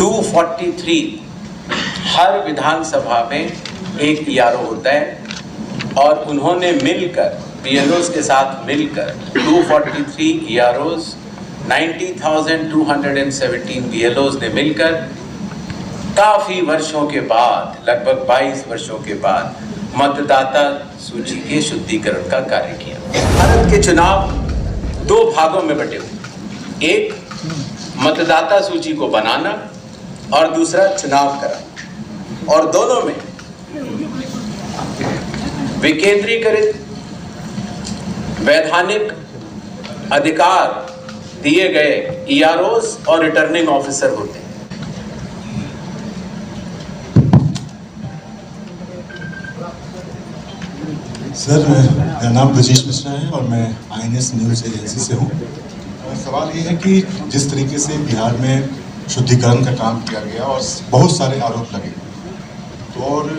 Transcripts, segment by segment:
243 हर विधानसभा में एक ERO होता है और उन्होंने मिलकर BLOs के साथ मिलकर 243 EROs 90,217 BLOs ने मिलकर काफी वर्षों के बाद, लगभग 22 वर्षों के बाद मतदाता सूची के शुद्धिकरण का कार्य किया। भारत के चुनाव दो भागों में बटे हुए, एक मतदाता सूची को बनाना और दूसरा चुनाव कराना, और दोनों में विकेंद्रीकृत वैधानिक अधिकार दिए गए EROs और रिटर्निंग ऑफिसर होते हैं। सर, मेरा नाम ब्रजेश मिश्रा है और मैं INS न्यूज़ एजेंसी से हूँ। सवाल ये है कि जिस तरीके से बिहार में शुद्धिकरण का काम किया गया और बहुत सारे आरोप लगे, तो और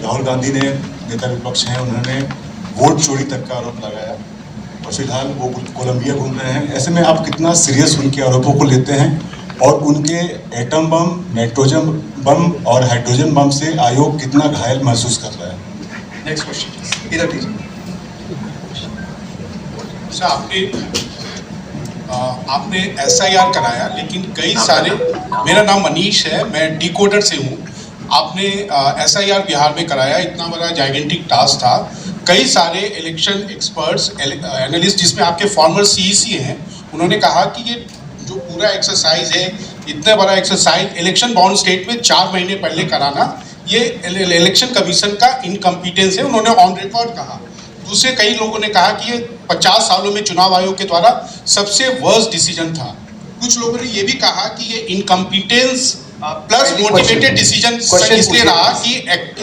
राहुल गांधी ने, नेता विपक्ष हैं, उन्होंने वोट चोरी तक का आरोप लगाया और फिलहाल वो कोलंबिया घूम रहे हैं। ऐसे में आप कितना सीरियस उनके आरोपों को लेते हैं और उनके एटम बम, नाइट्रोजन बम और हाइड्रोजन बम से आयोग कितना घायल महसूस कर रहा है? नेक्स्ट क्वेश्चन इधर दीजिए। सर, आपने SIR कराया, लेकिन कई सारे, मेरा नाम मनीष है, मैं डिकोडर से हूँ। आपने SIR बिहार में कराया, इतना बड़ा जाइगेंटिक टास्क था। कई सारे इलेक्शन एक्सपर्ट्स, एनालिस्ट, जिसमें आपके फॉर्मर CEC हैं, उन्होंने कहा कि ये जो पूरा एक्सरसाइज है, इतना बड़ा एक्सरसाइज इलेक्शन बाउंड स्टेट में 4 महीने पहले कराना, ये इलेक्शन कमीशन का इनकम्पिटेंस है, उन्होंने ऑन रिकॉर्ड कहा। दूसरे कई लोगों ने कहा कि ये 50 सालों में चुनाव आयोग के द्वारा सबसे वर्स्ट डिसीजन था। कुछ लोगों ने ये भी कहा कि ये इनकम्पिटेंस प्लस मोटिवेटेड डिसीजन इसलिए रहा कि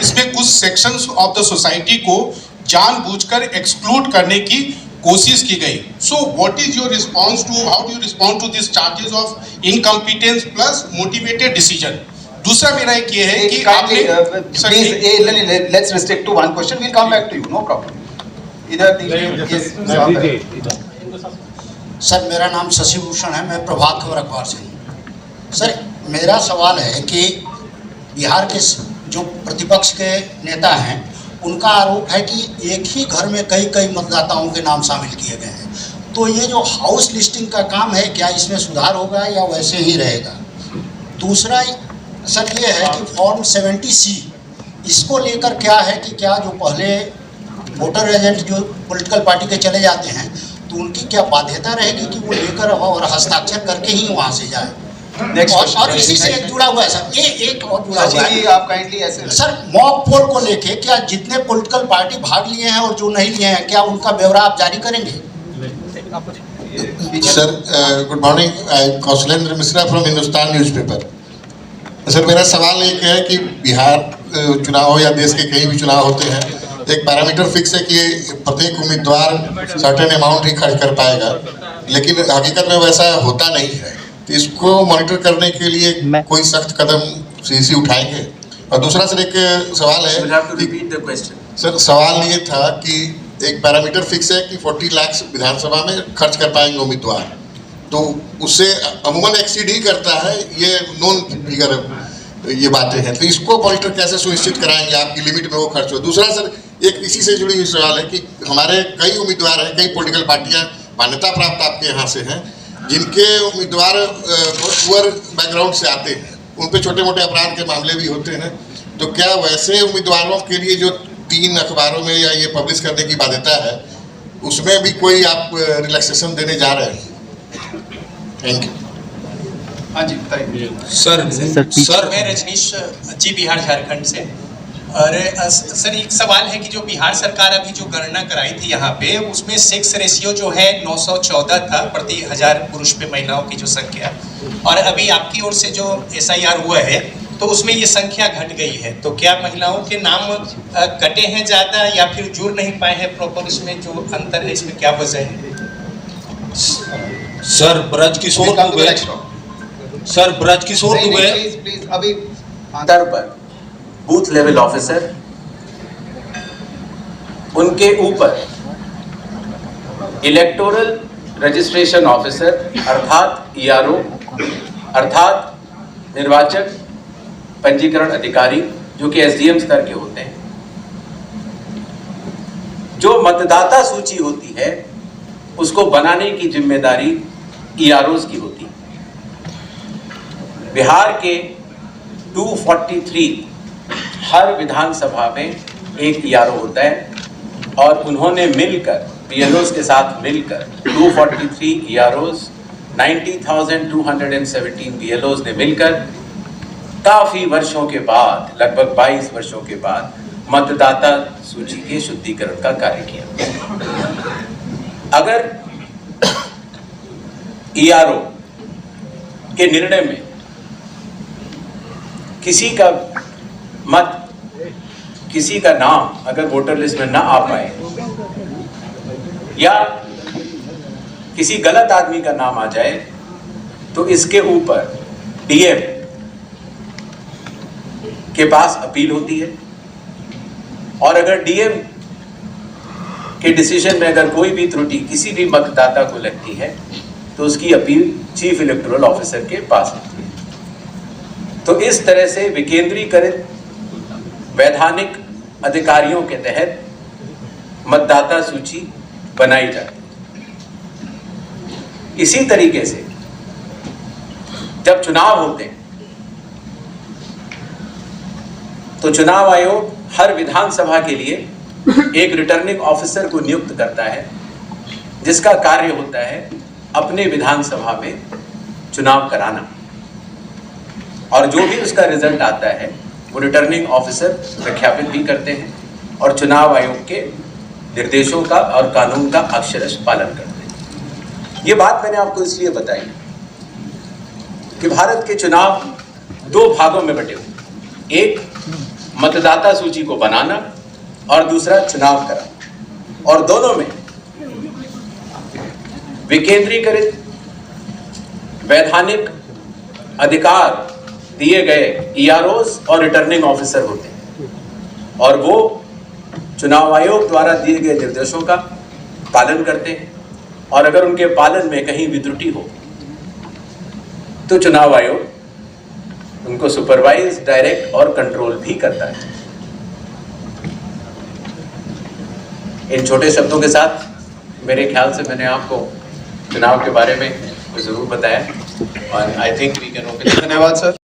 इसमें कुछ सेक्शंस ऑफ द सोसाइटी को जानबूझकर एक्सक्लूड करने की कोशिश की गई। So what is your response to, how do you respond to this charges of incompetence plus motivated decision? दूसरा मेरा एक ये है कि आपने let's restrict to one question, we will come back to you, no problem. इधर दीजिए। Sir, मेरा नाम शशि भूषण है, मैं प्रभात खबर अखबार से हूँ। सर, मेरा सवाल है कि बिहार के जो प्रतिपक्ष के नेता हैं, उनका आरोप है कि एक ही घर में कई कई मतदाताओं के नाम शामिल किए गए हैं। तो ये जो हाउस लिस्टिंग का काम है, क्या इसमें सुधार होगा या वैसे ही रहेगा? दूसरा सर ये है कि फॉर्म 70C, इसको लेकर क्या है कि क्या जो पहले वोटर एजेंट जो पॉलिटिकल पार्टी के चले जाते हैं, तो उनकी क्या बाध्यता रहेगी कि वो लेकर और हस्ताक्षर करके ही वहाँ से जाए? और इसी से एक जुड़ा हुआ है सर, ये एक और जुड़ा हुआ है आप काइंडली ऐसे सर, मॉक पोल को लेके क्या जितने पॉलिटिकल पार्टी भाग लिए हैं और जो नहीं लिए हैं, क्या उनका ब्यौरा आप जारी करेंगे? Sir, good morning, Kaushalendra Mishra from Hindustan newspaper. Sir, मेरा सवाल एक है कि बिहार चुनाव हो या देश के कहीं भी चुनाव होते हैं, एक पैरामीटर फिक्स है कि प्रत्येक उम्मीदवार सर्टेन अमाउंट ही खर्च कर पाएगा, लेकिन हकीकत में वैसा होता नहीं है। तो इसको मॉनिटर करने के लिए कोई सख्त कदम CEC उठाएंगे? और दूसरा सर एक सवाल है, सर सवाल ये था कि एक पैरामीटर फिक्स है कि 40 लाख विधानसभा में खर्च कर पाएंगे उम्मीदवार, तो उससे अमूमन एक्सीड ही करता है, ये नॉन फिगर ये बातें हैं। तो इसको मॉनिटर कैसे सुनिश्चित कराएंगे आपकी लिमिट में वो खर्च हो? दूसरा सर, एक इसी से जुड़ी हुई सवाल है कि हमारे कई उम्मीदवार हैं, कई पॉलिटिकल पार्टियां मान्यता प्राप्त आपके यहाँ से हैं, जिनके उम्मीदवार बहुत पुअर बैकग्राउंड से आते हैं, उन पे छोटे मोटे अपराध के मामले भी होते हैं। तो क्या वैसे उम्मीदवारों के लिए जो 3 अखबारों में या ये पब्लिश करने की बाध्यता है, उसमें भी कोई आप रिलैक्सेशन देने जा रहे हैं? Thank you. हाँ जी बताइए। सर, मैं रजनीश जी, बिहार झारखंड से। और सर, एक सवाल है कि जो बिहार सरकार अभी जो गणना कराई थी यहाँ पे, उसमें सेक्स रेशियो जो है 914 था प्रति 1000 पुरुष पे महिलाओं की जो संख्या, और अभी आपकी ओर से जो SIR हुआ है तो उसमें ये संख्या घट गई है। तो क्या महिलाओं के नाम कटे हैं ज़्यादा या फिर जुड़ नहीं पाए हैं प्रॉपर? इसमें जो अंतर है, इसमें क्या वजह है? सर, ब्रजकिशोर दुबे अभी स्तर पर बूथ लेवल ऑफिसर, उनके ऊपर इलेक्टोरल रजिस्ट्रेशन ऑफिसर अर्थात ERO, अर्थात निर्वाचक पंजीकरण अधिकारी जो कि एसडीएम स्तर के होते हैं, जो मतदाता सूची होती है उसको बनाने की जिम्मेदारी ईआरओज की होती है। बिहार के 243 हर विधानसभा में एक ईआरओ होता है और उन्होंने मिलकर बीएलओज के साथ मिलकर 243 ईआरओज 90,217 बीएलओज ने मिलकर काफी वर्षों के बाद, लगभग 22 वर्षों के बाद मतदाता सूची के शुद्धिकरण का कार्य किया। अगर ईआरओ के निर्णय में किसी का मत, किसी का नाम अगर वोटर लिस्ट में ना आ पाए या किसी गलत आदमी का नाम आ जाए तो इसके ऊपर डीएम के पास अपील होती है और अगर डीएम के डिसीजन में अगर कोई भी त्रुटि किसी भी मतदाता को लगती है तो उसकी अपील चीफ इलेक्टोरल ऑफिसर के पास होती है। तो इस तरह से विकेंद्रीकृत वैधानिक अधिकारियों के तहत मतदाता सूची बनाई जाती है। इसी तरीके से जब चुनाव होते हैं तो चुनाव आयोग हर विधानसभा के लिए एक रिटर्निंग ऑफिसर को नियुक्त करता है जिसका कार्य होता है अपने विधानसभा में चुनाव कराना, और जो भी उसका रिजल्ट आता है वो रिटर्निंग ऑफिसर प्रख्यापित भी करते हैं और चुनाव आयोग के निर्देशों का और कानून का अक्षरशः पालन करते हैं। ये बात मैंने आपको इसलिए बताई कि भारत के चुनाव दो भागों में बटे हुए, एक मतदाता सूची को बनाना और दूसरा चुनाव कराना, और दोनों में विकेंद्रीकृत वैधानिक अधिकार दिए गए ईआरओज और रिटर्निंग ऑफिसर होते हैं और वो चुनाव आयोग द्वारा दिए गए निर्देशों का पालन करते हैं, और अगर उनके पालन में कहीं भी त्रुटि हो तो चुनाव आयोग उनको सुपरवाइज, डायरेक्ट और कंट्रोल भी करता है। इन छोटे शब्दों के साथ मेरे ख्याल से मैंने आपको चुनाव के बारे में जरूर बताया और I think we can open. धन्यवाद सर।